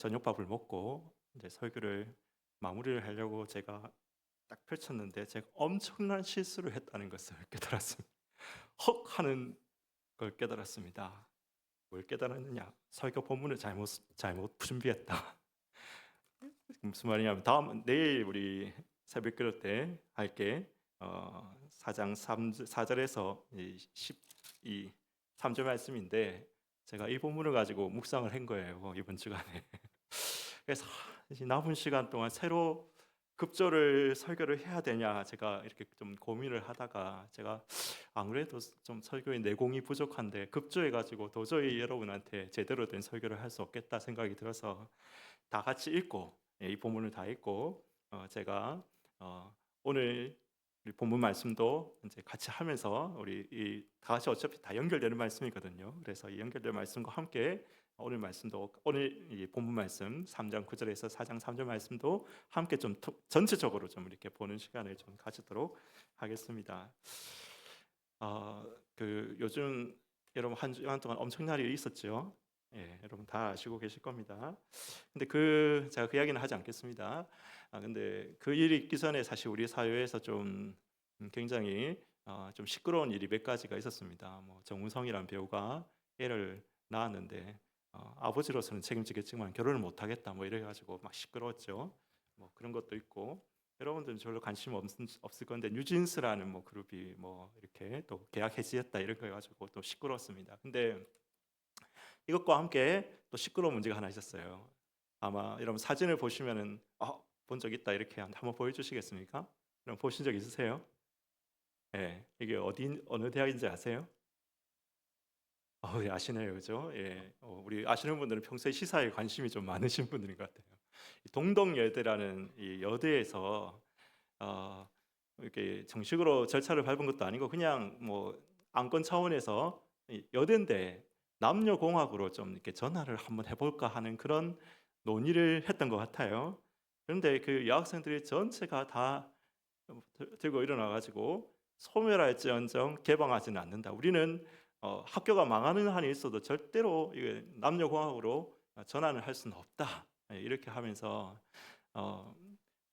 저녁밥을 먹고 이제 설교를 마무리를 하려고 제가 딱 펼쳤는데 제가 엄청난 실수를 했다는 것을 깨달았습니다. 헉 하는 걸 깨달았습니다. 뭘 깨달았느냐? 설교 본문을 잘못 준비했다. 무슨 말이냐면 다음 내일 우리 새벽 기도 때 할게 4장 4절에서 12 3절 말씀인데 제가 이 본문을 가지고 묵상을 한 거예요, 이번 주간에. 그래서 이제 남은 시간 동안 새로 급조를 설교를 해야 되냐 제가 이렇게 좀 고민을 하다가 제가 안 그래도 좀 설교의 내공이 부족한데 급조해 가지고 도저히 여러분한테 제대로 된 설교를 할 수 없겠다 생각이 들어서 다 같이 읽고 이 본문을 다 읽고 제가 오늘 우리 본문 말씀도 이제 같이 하면서 우리 다 같이 어차피 다 연결되는 말씀이거든요. 그래서 이 연결된 말씀과 함께 오늘 말씀도 오늘 이 본문 말씀 3장 9절에서 4장 3절 말씀도 함께 좀 전체적으로 좀 이렇게 보는 시간을 좀 가지도록 하겠습니다. 그 요즘 여러분 한 주간 동안 엄청난 일이 있었죠. 예, 여러분 다 아시고 계실 겁니다. 근데 제가 그 이야기는 하지 않겠습니다. 근데 그 일이 있기 전에 사실 우리 사회에서 좀 굉장히 좀 시끄러운 일이 몇 가지가 있었습니다. 뭐 정우성이라는 배우가 애를 낳았는데 아버지로서는 책임지겠지만 결혼을 못 하겠다 뭐 이래 가지고 막 시끄러웠죠. 뭐 그런 것도 있고 여러분들은 별로 관심 없을 건데 뉴진스라는 뭐 그룹이 뭐 이렇게 또 계약 해지했다 이런 거 해가지고 또 시끄러웠습니다. 근데 이것과 함께 또 시끄러운 문제가 하나 있었어요. 아마 여러분 사진을 보시면은 본 적 있다 이렇게 한번 보여주시겠습니까? 그럼 보신 적 있으세요? 예, 이게 어느 대학인지 아세요? 예, 아시네요, 그죠? 예, 우리 아시는 분들은 평소에 시사에 관심이 좀 많으신 분들인 것 같아요. 이 동덕여대라는 이 여대에서 어, 이렇게 정식으로 절차를 밟은 것도 아니고 그냥 뭐 안건 차원에서 이 여대인데 남녀공학으로 좀 이렇게 전화를 한번 해볼까 하는 그런 논의를 했던 것 같아요. 그런데 그 여학생들이 전체가 다 들고 일어나 가지고 소멸할지언정 개방하지는 않는다. 우리는 학교가 망하는 한이 있어도 절대로 이게 남녀공학으로 전환을 할 수는 없다. 예, 이렇게 하면서 어,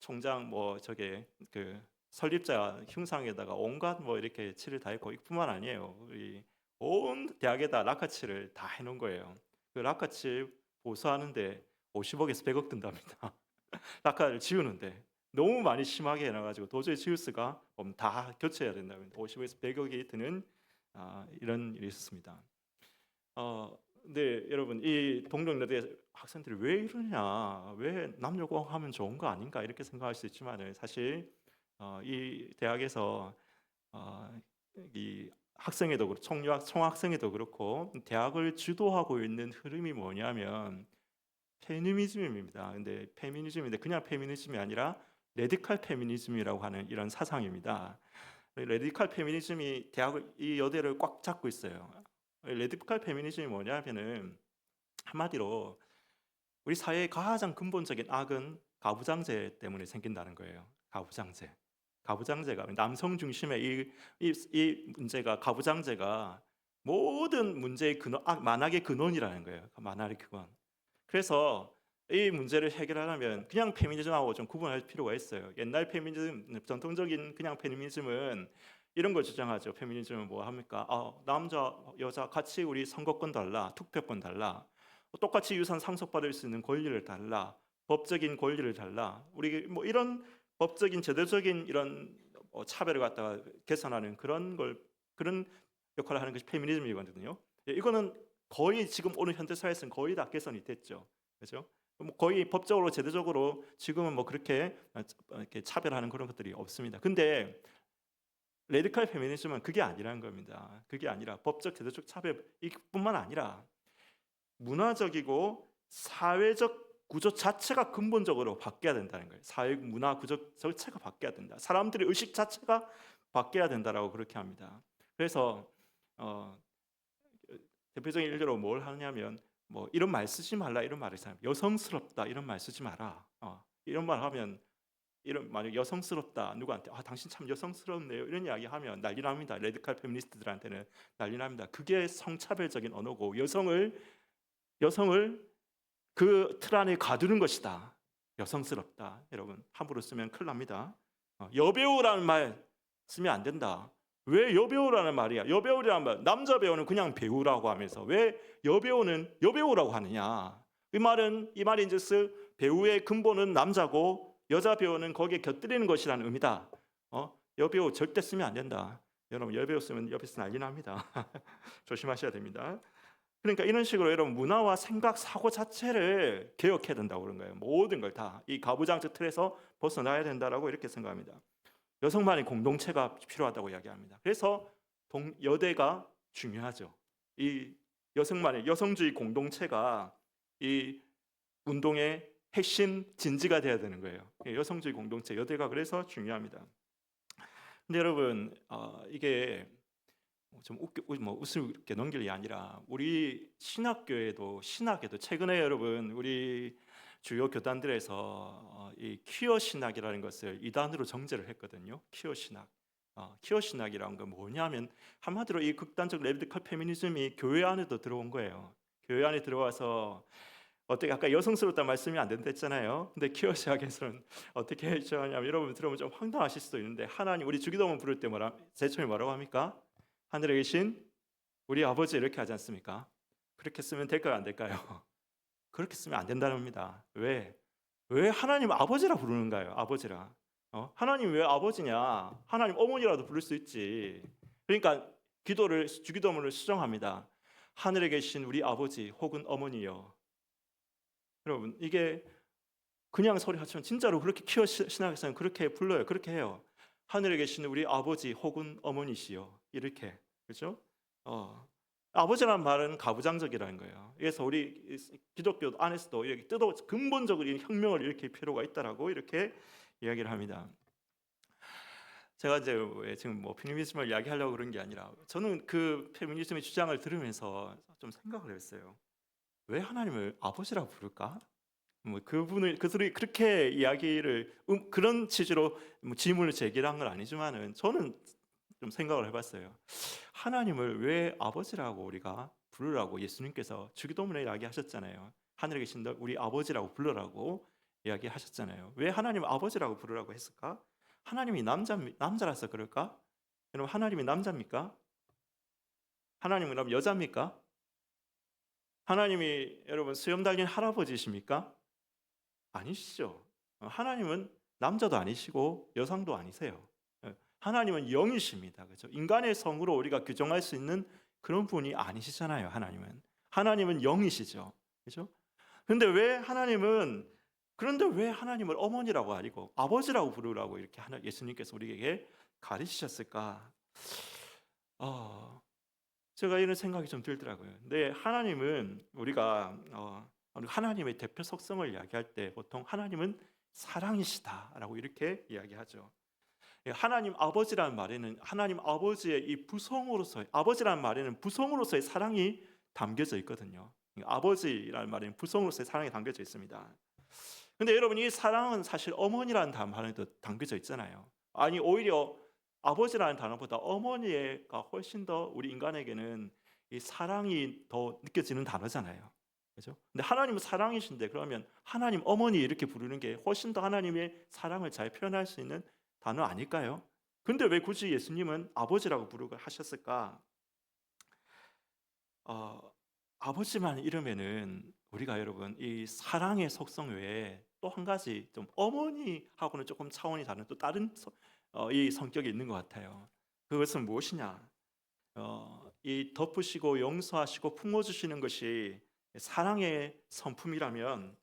총장 뭐 저게 그 설립자 흉상에다가 온갖 뭐 이렇게 칠을 다 했고 이뿐만 아니에요. 우리 온 대학에다 라카칠을 다 해놓은 거예요. 그 라카칠 보수하는데 50억에서 100억 든답니다. 라카를 지우는데 너무 많이 심하게 해놔가지고 도저히 지울 수가 없면 다 교체해야 된다면 50에서 100억이 드는 이런 일이 있었습니다. 근데 여러분 이 동덕여대 학생들이 왜 이러냐, 왜 남녀공학 하면 좋은 거 아닌가 이렇게 생각할 수 있지만 사실 이 대학에서 어, 이 학생회도 그렇고 총학생회도 그렇고 대학을 주도하고 있는 흐름이 뭐냐면 페미니즘입니다. 근데 페미니즘인데 그냥 페미니즘이 아니라 레디칼 페미니즘이라고 하는 이런 사상입니다. 레디칼 페미니즘이 대학을 이 여대를 꽉 잡고 있어요. 레디칼 페미니즘이 뭐냐면은 한마디로 우리 사회의 가장 근본적인 악은 가부장제 때문에 생긴다는 거예요. 가부장제. 가부장제가 남성 중심의 이 문제가 가부장제가 모든 문제의 근원, 만악의 근원이라는 거예요. 만악의 근원. 그래서 이 문제를 해결하려면 그냥 페미니즘하고 좀 구분할 필요가 있어요. 옛날 페미니즘, 전통적인 그냥 페미니즘은 이런 걸 주장하죠. 페미니즘은 뭐 합니까? 남자, 여자 같이 우리 선거권 달라, 투표권 달라, 똑같이 유산 상속받을 수 있는 권리를 달라, 법적인 권리를 달라. 우리 뭐 이런 법적인 제도적인 이런 차별을 갖다가 개선하는 그런 역할을 하는 것이 페미니즘이거든요. 예, 이거는 거의 지금 오늘 현대 사회에서는 거의 다 개선이 됐죠. 그렇죠? 뭐 거의 법적으로 제도적으로 지금은 뭐 그렇게 이렇게 차별하는 그런 것들이 없습니다. 근데 레디컬 페미니즘은 그게 아니라는 겁니다. 그게 아니라 법적 제도적 차별뿐만 아니라 문화적이고 사회적 구조 자체가 근본적으로 바뀌어야 된다는 거예요. 사회 문화 구조 자체가 바뀌어야 된다. 사람들의 의식 자체가 바뀌어야 된다라고 그렇게 합니다. 그래서 어, 대표적인 예로 뭘 하냐면 뭐 이런 말 쓰지 말라 이런 말을 써요. 여성스럽다 이런 말 쓰지 마라. 이런 말 하면 이런 만약 여성스럽다 누구한테 당신 참 여성스럽네요 이런 이야기 하면 난리 납니다. 레디컬 페미니스트들한테는 난리 납니다. 그게 성차별적인 언어고 여성을 그 틀 안에 가두는 것이다. 여성스럽다. 여러분 함부로 쓰면 큰일 납니다. 여배우라는 말 쓰면 안 된다. 왜 여배우라는 말이야? 여배우라는 말, 남자 배우는 그냥 배우라고 하면서 왜 여배우는 여배우라고 하느냐? 이 말인즉슨 배우의 근본은 남자고 여자 배우는 거기에 곁들이는 것이라는 의미다. 여배우 절대 쓰면 안 된다. 여러분 여배우 쓰면 옆에서 난리 납니다. 조심하셔야 됩니다. 그러니까 이런 식으로 여러분 문화와 생각, 사고 자체를 개혁해야 된다고 그런 거예요. 모든 걸 다 이 가부장적 틀에서 벗어나야 된다라고 이렇게 생각합니다. 여성만의 공동체가 필요하다고 이야기합니다. 그래서 여대가 중요하죠. 이 여성주의 공동체가 이 운동의 핵심 진지가 돼야 되는 거예요. 여성주의 공동체 여대가 그래서 중요합니다. 근데 여러분 이게 좀 우습게 넘길 게 아니라 우리 신학에도 최근에 여러분 우리 주요 교단들에서 이 퀴어 신학이라는 것을 이단으로 정제를 했거든요. 퀴어 신학. 퀴어 신학이란 건 뭐냐면 한마디로 이 극단적 레디컬 페미니즘이 교회 안에도 들어온 거예요. 교회 안에 들어와서 어떻게 아까 여성스럽다 말씀이 안 된다 했잖아요. 근데 퀴어 신학에서는 어떻게 하냐면 여러분 들으면 좀 황당하실 수도 있는데 하나님 우리 주기도문 부를 때 제일 처음에 뭐라고 합니까? 하늘에 계신 우리 아버지 이렇게 하지 않습니까? 그렇게 쓰면 될까요? 안 될까요? 그렇게 쓰면 안 된다는 겁니다. 왜 하나님 아버지라 부르는가요? 아버지라. 하나님 왜 아버지냐? 하나님 어머니라도 부를 수 있지. 그러니까 주기도문을 수정합니다. 하늘에 계신 우리 아버지 혹은 어머니여. 여러분 이게 그냥 소리 하지만 진짜로 그렇게 퀴어 신학에서는 그렇게 불러요. 그렇게 해요. 하늘에 계신 우리 아버지 혹은 어머니시여. 이렇게. 그렇죠? 아버지라는 말은 가부장적이라는 거예요. 그래서 우리 기독교 안에서도 이렇게 근본적으로 혁명을 일으킬 필요가 있다라고 이렇게 이야기를 합니다. 제가 이제 지금 페미니즘을 이야기하려고 그런 게 아니라 저는 그 페미니즘의 주장을 들으면서 좀 생각을 했어요. 왜 하나님을 아버지라고 부를까? 그들이 그렇게 이야기를 그런 취지로 질문을 제기한 건 아니지만은 저는 좀 생각을 해봤어요. 하나님을 왜 아버지라고 우리가 부르라고 예수님께서 주기도문에 이야기하셨잖아요. 하늘에 계신 우리 아버지라고 부르라고 이야기하셨잖아요. 왜 하나님 아버지라고 부르라고 했을까? 하나님이 남자라서 그럴까? 여러분 하나님이 남자입니까? 하나님은 그럼 여자입니까? 하나님이 여러분 수염 달린 할아버지십니까? 아니시죠. 하나님은 남자도 아니시고 여성도 아니세요. 하나님은 영이십니다. 그렇죠? 인간의 성으로 우리가 규정할 수 있는 그런 분이 아니시잖아요. 하나님은 영이시죠. 그렇죠? 그런데 왜 하나님을 어머니라고 아니고 아버지라고 부르라고 이렇게 예수님께서 우리에게 가르치셨을까? 제가 이런 생각이 좀 들더라고요. 근데 하나님은 우리가 하나님의 대표 속성을 이야기할 때 보통 하나님은 사랑이시다라고 이렇게 이야기하죠. 하나님 아버지라는 말에는 하나님 아버지의 이 아버지라는 말에는 부성으로서의 사랑이 담겨져 있거든요. 아버지라는 말에는 부성으로서의 사랑이 담겨져 있습니다. 근데 여러분 이 사랑은 사실 어머니라는 단어에도 담겨져 있잖아요. 아니 오히려 아버지라는 단어보다 어머니가 훨씬 더 우리 인간에게는 이 사랑이 더 느껴지는 단어잖아요. 그렇죠? 근데 하나님은 사랑이신데 그러면 하나님 어머니 이렇게 부르는 게 훨씬 더 하나님의 사랑을 잘 표현할 수 있는 단어 아닐까요? 근데 왜 굳이 예수님은 아버지라고 부르고 하셨을까? 아버지만 이러면은 우리가 여러분 이 사랑의 속성 외에 또 한 가지 좀 어머니하고는 조금 차원이 다른 또 다른 이 성격이 있는 것 같아요. 그것은 무엇이냐? 이 덮으시고 용서하시고 품어주시는 것이 사랑의 성품이라면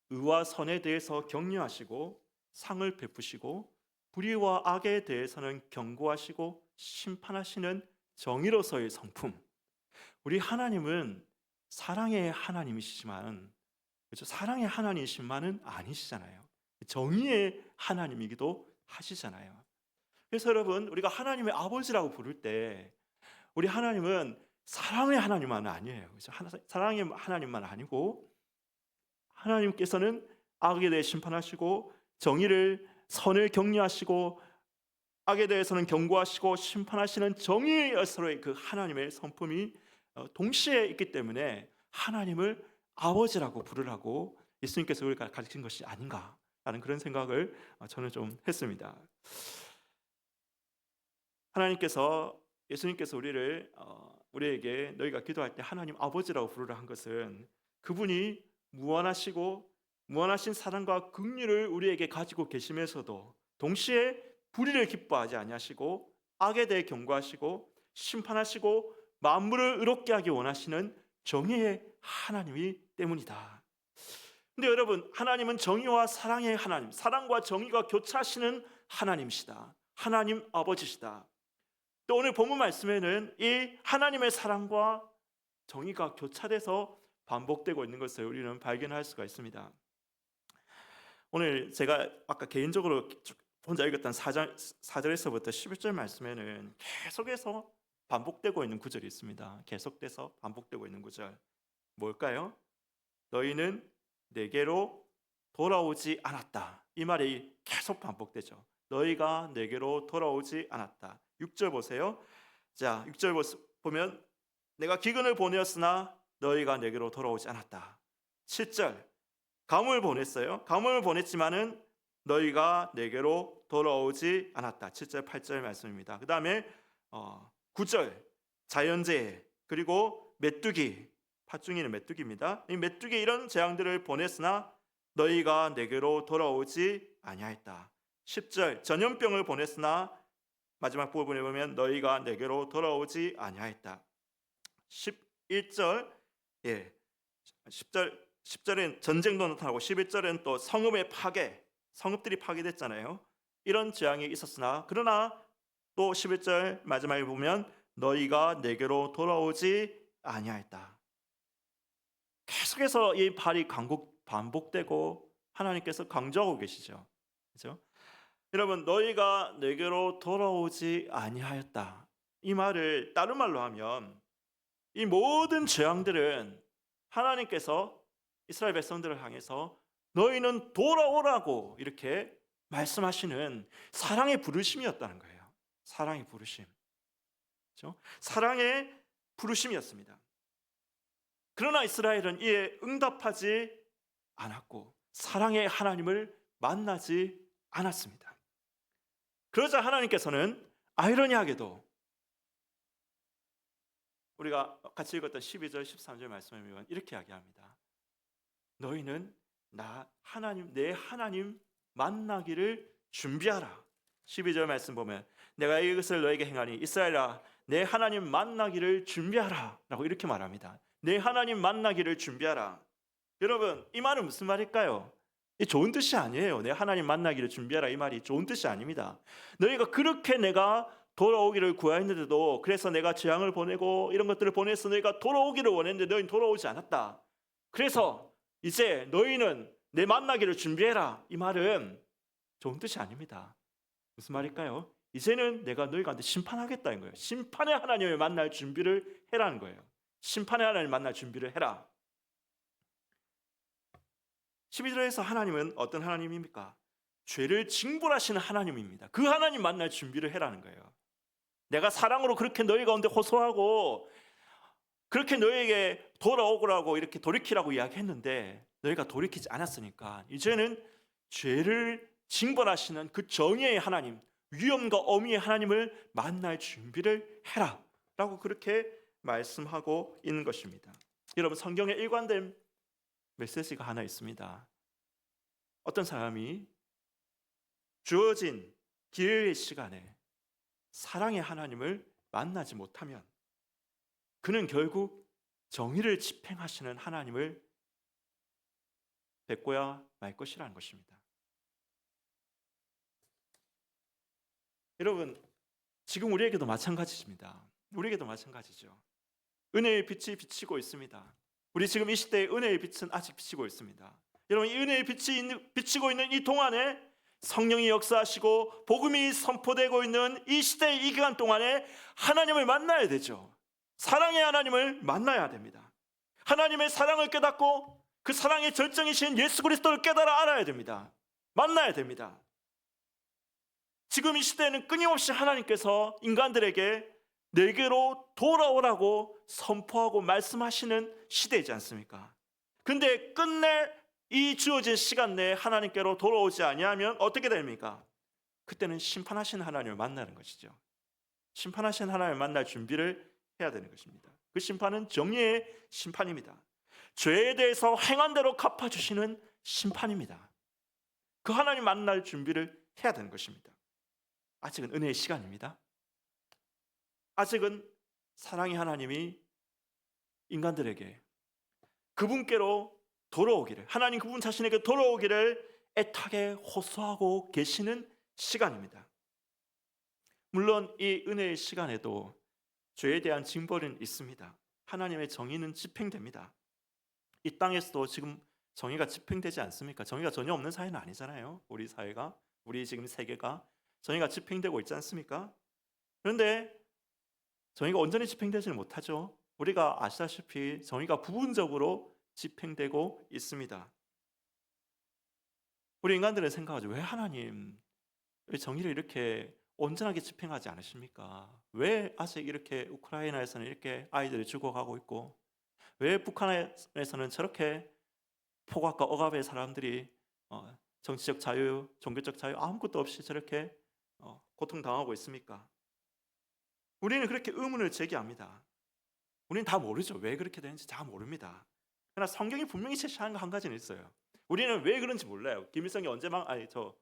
의와 선에 대해서 격려하시고 상을 베푸시고 불의와 악에 대해서는 경고하시고 심판하시는 정의로서의 성품. 우리 하나님은 사랑의 하나님이시지만 그렇죠? 사랑의 하나님이시만은 아니시잖아요. 정의의 하나님이기도 하시잖아요. 그래서 여러분 우리가 하나님의 아버지라고 부를 때 우리 하나님은 사랑의 하나님만 아니에요. 그렇죠? 사랑의 하나님만 아니고 하나님께서는 악에 대해 심판하시고 선을 격려하시고 악에 대해서는 경고하시고 심판하시는 정의의 서로의 그 하나님의 성품이 동시에 있기 때문에 하나님을 아버지라고 부르라고 예수님께서 우리가 가르친 것이 아닌가라는 그런 생각을 저는 좀 했습니다. 예수님께서 우리에게 너희가 기도할 때 하나님 아버지라고 부르라 한 것은 그분이 무한하신 사랑과 긍휼을 우리에게 가지고 계시면서도 동시에 불의를 기뻐하지 아니하시고 악에 대해 경고하시고 심판하시고 만물을 의롭게 하기 원하시는 정의의 하나님이기 때문이다. 근데 여러분, 하나님은 정의와 사랑의 하나님, 사랑과 정의가 교차하시는 하나님이시다. 하나님 아버지시다. 또 오늘 본문 말씀에는 이 하나님의 사랑과 정의가 교차돼서 반복되고 있는 것을 우리는 발견할 수가 있습니다. 오늘 제가 아까 개인적으로 혼자 읽었던 4절에서부터 11절 말씀에는 계속해서 반복되고 있는 구절이 있습니다. 계속돼서 반복되고 있는 구절 뭘까요? 너희는 내게로 돌아오지 않았다. 이 말이 계속 반복되죠. 너희가 내게로 돌아오지 않았다. 6절 보세요. 자, 6절 보면 내가 기근을 보내었으나 너희가 내게로 돌아오지 않았다. 7절 가뭄을 보냈어요. 가뭄을 보냈지만은 너희가 내게로 돌아오지 않았다. 7절 8절 말씀입니다. 그 다음에 9절 자연재해 그리고 메뚜기, 팥중이는 메뚜기입니다. 이 메뚜기 이런 재앙들을 보냈으나 너희가 내게로 돌아오지 아니하였다. 10절 전염병을 보냈으나 마지막 부분에 보면 너희가 내게로 돌아오지 아니하였다. 11절 10절엔 전쟁도 나타나고 11절엔 또 성읍의 파괴, 성읍들이 파괴됐잖아요. 이런 재앙이 있었으나 그러나 또 11절 마지막에 보면 너희가 내게로 돌아오지 아니하였다. 계속해서 이 말이 반복되고 하나님께서 강조하고 계시죠. 그렇죠? 여러분, 너희가 내게로 돌아오지 아니하였다. 이 말을 다른 말로 하면 이 모든 재앙들은 하나님께서 이스라엘 백성들을 향해서 너희는 돌아오라고 이렇게 말씀하시는 사랑의 부르심이었다는 거예요. 사랑의 부르심. 그렇죠? 사랑의 부르심이었습니다. 그러나 이스라엘은 이에 응답하지 않았고 사랑의 하나님을 만나지 않았습니다. 그러자 하나님께서는 아이러니하게도 우리가 같이 읽었던 12절 13절 말씀을 보면 이렇게 이야기합니다. 너희는 내 하나님 만나기를 준비하라. 12절 말씀 보면 내가 이것을 너에게 행하니 이스라엘아 내 하나님 만나기를 준비하라 라고 이렇게 말합니다. 내 하나님 만나기를 준비하라. 여러분, 이 말은 무슨 말일까요? 이 좋은 뜻이 아니에요. 내 하나님 만나기를 준비하라 이 말이 좋은 뜻이 아닙니다. 너희가 그렇게 내가 돌아오기를 구하였는데도 그래서 내가 재앙을 보내고 이런 것들을 보내서 너희가 돌아오기를 원했는데 너희는 돌아오지 않았다. 그래서 이제 너희는 내 만나기를 준비해라. 이 말은 좋은 뜻이 아닙니다. 무슨 말일까요? 이제는 내가 너희 가운데 심판하겠다는 거예요. 심판의 하나님을 만날 준비를 해라는 거예요. 심판의 하나님을 만날 준비를 해라. 12절에서 하나님은 어떤 하나님입니까? 죄를 징벌하시는 하나님입니다. 그 하나님 만날 준비를 해라는 거예요. 내가 사랑으로 그렇게 너희 가운데 호소하고 그렇게 너희에게 돌아오라고 이렇게 돌이키라고 이야기했는데 너희가 돌이키지 않았으니까 이제는 죄를 징벌하시는 그 정의의 하나님, 위엄과 어미의 하나님을 만날 준비를 해라 라고 그렇게 말씀하고 있는 것입니다. 여러분, 성경에 일관된 메시지가 하나 있습니다. 어떤 사람이 주어진 기회의 시간에 사랑의 하나님을 만나지 못하면 그는 결국 정의를 집행하시는 하나님을 뵙고야 말 것이라는 것입니다. 여러분, 지금 우리에게도 마찬가지입니다. 우리에게도 마찬가지죠. 은혜의 빛이 비치고 있습니다. 우리 지금 이 시대에 은혜의 빛은 아직 비치고 있습니다. 여러분, 이 은혜의 빛이 비치고 있는 이 동안에 성령이 역사하시고 복음이 선포되고 있는 이 시대의 이 기간 동안에 하나님을 만나야 되죠. 사랑의 하나님을 만나야 됩니다. 하나님의 사랑을 깨닫고 그 사랑의 절정이신 예수 그리스도를 깨달아 알아야 됩니다. 만나야 됩니다. 지금 이 시대에는 끊임없이 하나님께서 인간들에게 내게로 돌아오라고 선포하고 말씀하시는 시대이지 않습니까? 근데 끝내 이 주어진 시간 내에 하나님께로 돌아오지 아니하면 어떻게 됩니까? 그때는 심판하신 하나님을 만나는 것이죠. 심판하신 하나님을 만날 준비를 해야 되는 것입니다. 그 심판은 정의의 심판입니다. 죄에 대해서 행한 대로 갚아주시는 심판입니다. 그 하나님 만날 준비를 해야 되는 것입니다. 아직은 은혜의 시간입니다. 아직은 사랑의 하나님이 인간들에게 그분께로 돌아오기를, 하나님 그분 자신에게 돌아오기를 애타게 호소하고 계시는 시간입니다. 물론 이 은혜의 시간에도 죄에 대한 징벌은 있습니다. 하나님의 정의는 집행됩니다. 이 땅에서도 지금 정의가 집행되지 않습니까? 정의가 전혀 없는 사회는 아니잖아요. 우리 사회가, 우리 지금 세계가 정의가 집행되고 있지 않습니까? 그런데 정의가 온전히 집행되지는 못하죠. 우리가 아시다시피 정의가 부분적으로 집행되고 있습니다. 우리 인간들은 생각하죠. 왜 하나님, 왜 정의를 이렇게 온전하게 집행하지 않으십니까? 왜 아직 이렇게 우크라이나에서는 이렇게 아이들이 죽어가고 있고, 왜 북한에서는 저렇게 폭악과 억압의 사람들이 정치적 자유, 종교적 자유 아무것도 없이 저렇게 고통당하고 있습니까? 우리는 그렇게 의문을 제기합니다. 우리는 다 모르죠. 왜 그렇게 되는지 다 모릅니다. 그러나 성경이 분명히 제시하는 거 한 가지는 있어요. 우리는 왜 그런지 몰라요. 김일성이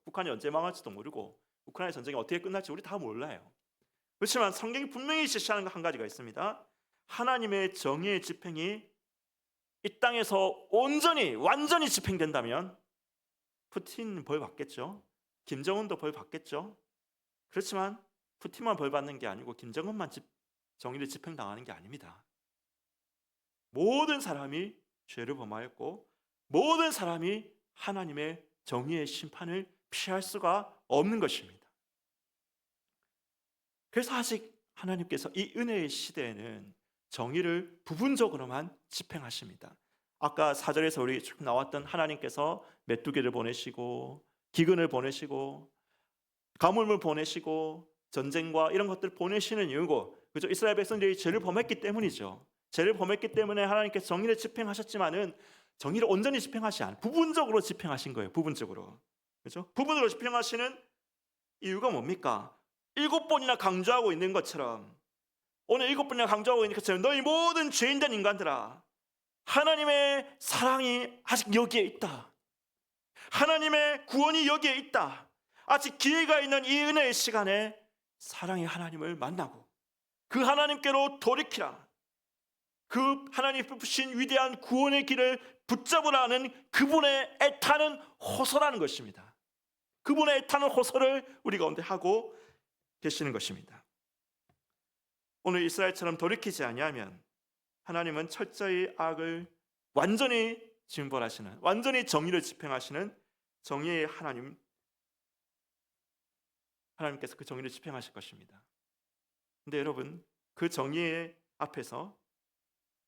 북한이 언제 망할지도 모르고 우크라이나 전쟁이 어떻게 끝날지 우리 다 몰라요. 그렇지만 성경이 분명히 제시하는 거 한 가지가 있습니다. 하나님의 정의의 집행이 이 땅에서 온전히 완전히 집행된다면 푸틴 벌 받겠죠. 김정은도 벌 받겠죠. 그렇지만 푸틴만 벌 받는 게 아니고 김정은만 정의를 집행당하는 게 아닙니다. 모든 사람이 죄를 범하였고 모든 사람이 하나님의 정의의 심판을 피할 수가 없는 것입니다. 그래서 아직 하나님께서 이 은혜의 시대에는 정의를 부분적으로만 집행하십니다. 아까 4절에서 우리 쭉 나왔던 하나님께서 메뚜기를 보내시고 기근을 보내시고 가뭄을 보내시고 전쟁과 이런 것들을 보내시는 이유고, 그죠? 이스라엘 백성들이 죄를 범했기 때문이죠. 죄를 범했기 때문에 하나님께서 정의를 집행하셨지만은 정의를 온전히 집행하시 않, 부분적으로 집행하신 거예요. 부분적으로, 그죠? 부분으로 집행하시는 이유가 뭡니까? 7번이나 강조하고 있는 것처럼, 오늘 7번이나 강조하고 있는 것처럼 너희 모든 죄인된 인간들아, 하나님의 사랑이 아직 여기에 있다. 하나님의 구원이 여기에 있다. 아직 기회가 있는 이 은혜의 시간에 사랑의 하나님을 만나고 그 하나님께로 돌이키라. 그 하나님 베푸신 위대한 구원의 길을 붙잡으라는 그분의 애타는 호소라는 것입니다. 그분의 애타는 호소를 우리 가운데 하고 계시는 것입니다. 오늘 이스라엘처럼 돌이키지 아니하면 하나님은 철저히 악을 완전히 징벌하시는, 완전히 정의를 집행하시는 정의의 하나님께서 그 정의를 집행하실 것입니다. 근데 여러분, 그 정의의 앞에서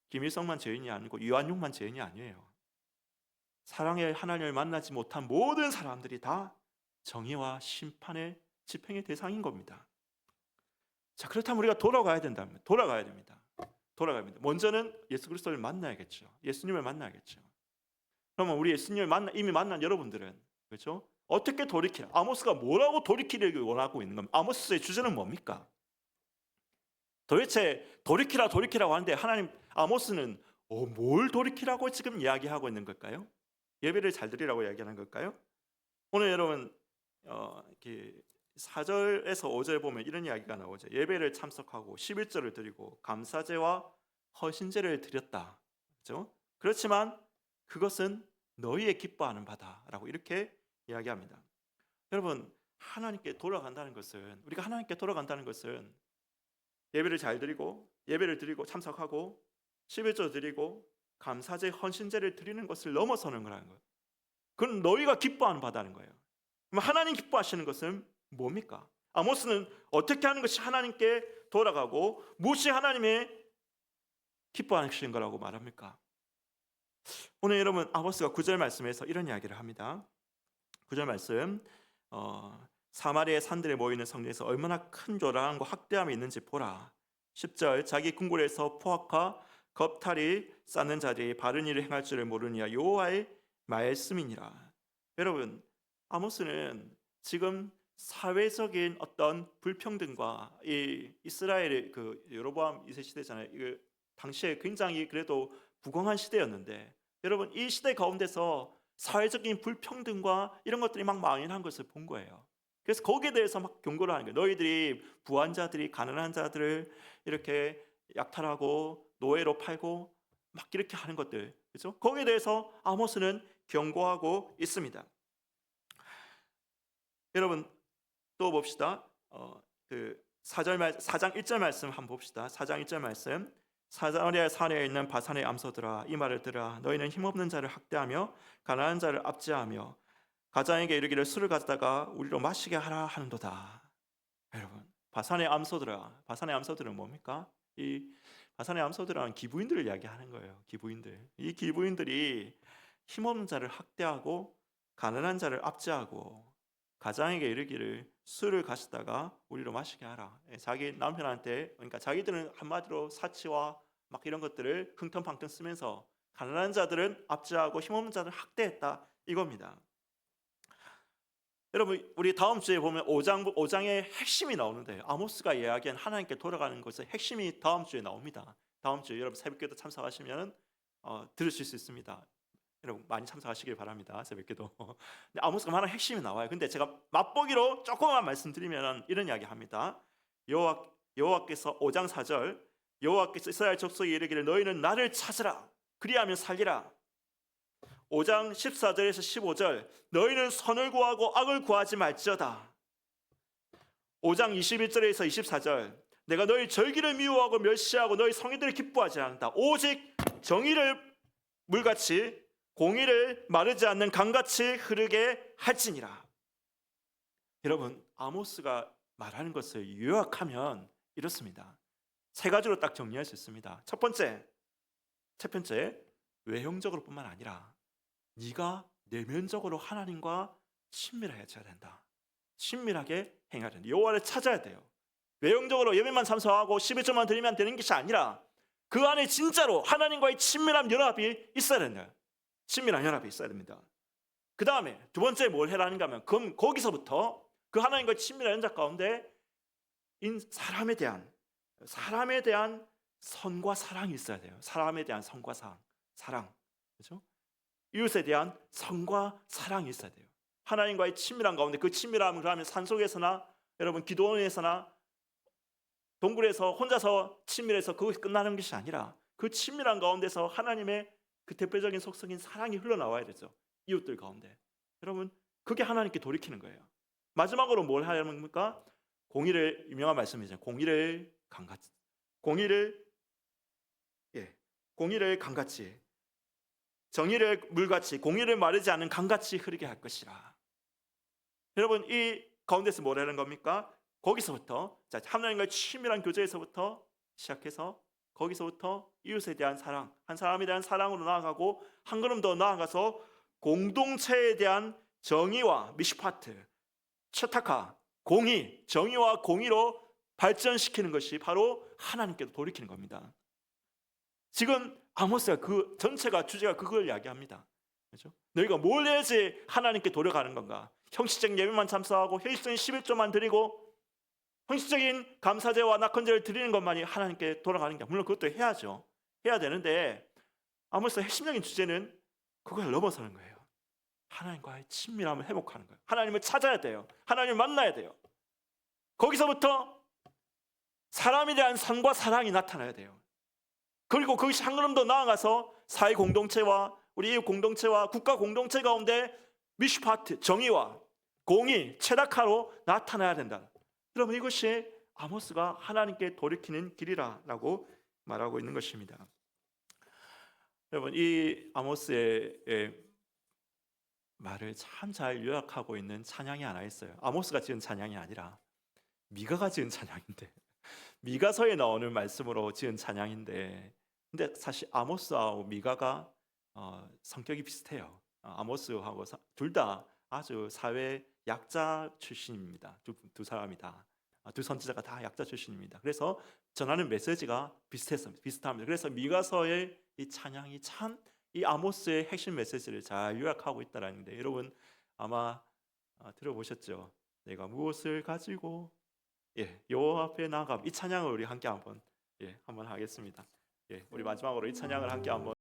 김일성만 죄인이 아니고 이완용만 죄인이 아니에요. 사랑의 하나님을 만나지 못한 모든 사람들이 다 정의와 심판의 집행의 대상인 겁니다. 자, 그렇다면 우리가 돌아가야 됩니다. 먼저는 예수 그리스도를 만나야겠죠. 예수님을 만나야겠죠. 그러면 우리 예수님을 이미 만난 여러분들은, 그렇죠? 어떻게 돌이키라? 아모스가 뭐라고 돌이키기를 원하고 있는 겁니까? 아모스의 주제는 뭡니까? 도대체 돌이키라고 하는데 하나님, 아모스는 뭘 돌이키라고 지금 이야기하고 있는 걸까요? 예배를 잘 드리라고 이야기하는 걸까요? 오늘 여러분 4절에서 5절 보면 이런 이야기가 나오죠. 예배를 참석하고 11절을 드리고 감사제와 헌신제를 드렸다. 그렇죠? 그렇지만 그것은 너희의 기뻐하는 바다라고 이렇게 이야기합니다. 여러분, 하나님께 돌아간다는 것은, 우리가 하나님께 돌아간다는 것은 예배를 잘 드리고 예배를 드리고 참석하고 11절 드리고 감사제 헌신제를 드리는 것을 넘어서는 거라는 거예요. 그건 너희가 기뻐하는 바다는 거예요. 그럼 하나님 기뻐하시는 것은 뭡니까? 아모스는 어떻게 하는 것이 하나님께 돌아가고 무엇이 하나님의 기뻐하시는 거라고 말합니까? 오늘 여러분, 아모스가 9절 말씀에서 이런 이야기를 합니다. 9절 말씀, 사마리아의 산들에 모이는 성전에서 얼마나 큰 요란함과 학대함이 있는지 보라. 10절, 자기 궁궐에서 포악과 겁탈이 쌓는 자들이 바른 일을 행할 줄을 모르느냐 여호와의 말씀이니라. 여러분, 아모스는 지금 사회적인 어떤 불평등과 이 이스라엘의 그 여로보암 2세 시대잖아요. 이거 당시에 굉장히 그래도 부강한 시대였는데, 여러분 이 시대 가운데서 사회적인 불평등과 이런 것들이 막 만연한 것을 본 거예요. 그래서 거기에 대해서 막 경고를 하는 거예요. 너희들이 부한 자들이 가난한 자들을 이렇게 약탈하고 노예로 팔고 막 이렇게 하는 것들, 그렇죠? 거기에 대해서 아모스는 경고하고 있습니다. 여러분 또 봅시다. 그 4장 1절 말씀 한번 봅시다. 4장 1절 말씀. 사마리아 산에 있는 바산의 암소들아, 이 말을 들으라. 너희는 힘없는 자를 학대하며 가난한 자를 압제하며 가장에게 이르기를 술을 가져다가 우리로 마시게 하라 하는도다. 여러분, 바산의 암소들아, 바산의 암소들은 뭡니까? 이 바산의 암소들은 기부인들을 이야기하는 거예요. 기부인들. 이 기부인들이 힘없는 자를 학대하고 가난한 자를 압제하고 가장에게 이르기를 술을 가져다가 우리로 마시게 하라. 자기 남편한테, 그러니까 자기들은 한마디로 사치와 막 이런 것들을 흥텅팡텅 쓰면서 가난한 자들은 압제하고 힘없는 자들을 학대했다 이겁니다. 여러분, 우리 다음 주에 보면 5장의 핵심이 나오는데, 아모스가 이야기한 하나님께 돌아가는 것의 핵심이 다음 주에 나옵니다. 다음 주에 여러분 새벽기도 참석하시면 들으실 수 있습니다. 여러분 많이 참석하시길 바랍니다. 새벽기도. 근데 아모스가 말하는 핵심이 나와요. 근데 제가 맛보기로 조금만 말씀드리면 이런 이야기합니다. 여호와께서 5장 4절, 여호와께서 이스라엘 족속에 이르기를 너희는 나를 찾으라 그리하면 살리라. 5장 14절에서 15절, 너희는 선을 구하고 악을 구하지 말지어다. 5장 21절에서 24절, 내가 너희 절기를 미워하고 멸시하고 너희 성의들을 기뻐하지 않는다. 오직 정의를 물같이 공의를 마르지 않는 강같이 흐르게 할지니라. 여러분, 아모스가 말하는 것을 요약하면 이렇습니다. 세 가지로 딱 정리할 수 있습니다. 첫 번째, 외형적으로 뿐만 아니라 네가 내면적으로 하나님과 친밀해져야 된다. 친밀하게 행해야 된다. 여호와를 찾아야 돼요. 외형적으로 예배만 참석하고 11조만 드리면 되는 것이 아니라 그 안에 진짜로 하나님과의 친밀한 연합이 있어야 된다. 친밀한 연합이 있어야 됩니다. 그 다음에 두 번째 뭘 해라는가 하면 거기서부터 그 하나님과의 친밀한 연합 가운데 사람에 대한 선과 사랑이 있어야 돼요. 사람에 대한 선과 사랑. 그렇죠? 이웃에 대한 선과 사랑이 있어야 돼요. 하나님과의 친밀한 가운데 그 친밀함을 그러면 산속에서나 여러분 기도원에서나 동굴에서 혼자서 친밀해서 그것이 끝나는 것이 아니라 그 친밀한 가운데서 하나님의 그 대표적인 속성인 사랑이 흘러나와야 되죠. 이웃들 가운데. 여러분 그게 하나님께 돌이키는 거예요. 마지막으로 뭘 하는 겁니까? 공의를, 유명한 말씀이죠. 공의를 강같이 정의를 물같이 공의를 마르지 않는 강같이 흐르게 할 것이라. 여러분 이 가운데서 뭐라는 겁니까? 거기서부터 하나님과의 친밀한 교제에서부터 시작해서 거기서부터 이웃에 대한 사랑, 한 사람에 대한 사랑으로 나아가고 한 걸음 더 나아가서 공동체에 대한 정의와 미시파트, 채타카, 공의, 정의와 공의로 발전시키는 것이 바로 하나님께로 돌이키는 겁니다. 지금 아모스가 그 전체가 주제가 그걸 이야기합니다. 그렇죠? 너희가 뭘 해야지 하나님께 돌아가는 건가? 형식적인 예배만 참석하고 형식적인 11조만 드리고 형식적인 감사제와 낙헌제를 드리는 것만이 하나님께 돌아가는 게, 물론 그것도 해야죠. 해야 되는데 아모스의 핵심적인 주제는 그걸 넘어서는 거예요. 하나님과의 친밀함을 회복하는 거예요. 하나님을 찾아야 돼요. 하나님을 만나야 돼요. 거기서부터 사람에 대한 선과 사랑이 나타나야 돼요. 그리고 그것이 한 걸음 더 나아가서 사회 공동체와 우리 이웃 공동체와 국가 공동체 가운데 미슈파트, 정의와 공의, 체다카로 나타나야 된다. 여러분 이것이 아모스가 하나님께 돌이키는 길이라고 말하고 있는 것입니다. 여러분 이 아모스의 말을 참 잘 요약하고 있는 찬양이 하나 있어요. 아모스가 지은 찬양이 아니라 미가가 지은 찬양인데, 미가서에 나오는 말씀으로 지은 찬양인데, 근데 사실 아모스하고 미가가 성격이 비슷해요. 아모스하고 둘 다 아주 사회 약자 출신입니다. 두 사람이 다, 두 선지자가 다 약자 출신입니다. 그래서 전하는 메시지가 비슷합니다. 그래서 미가서의 이 찬양이 참 이 아모스의 핵심 메시지를 잘 요약하고 있다라는 데 여러분 아마 들어보셨죠? 내가 무엇을 가지고 여호와 앞에 나감 이 찬양을 우리 함께 한번 한번 하겠습니다. 우리 마지막으로 이 찬양을 함께 한번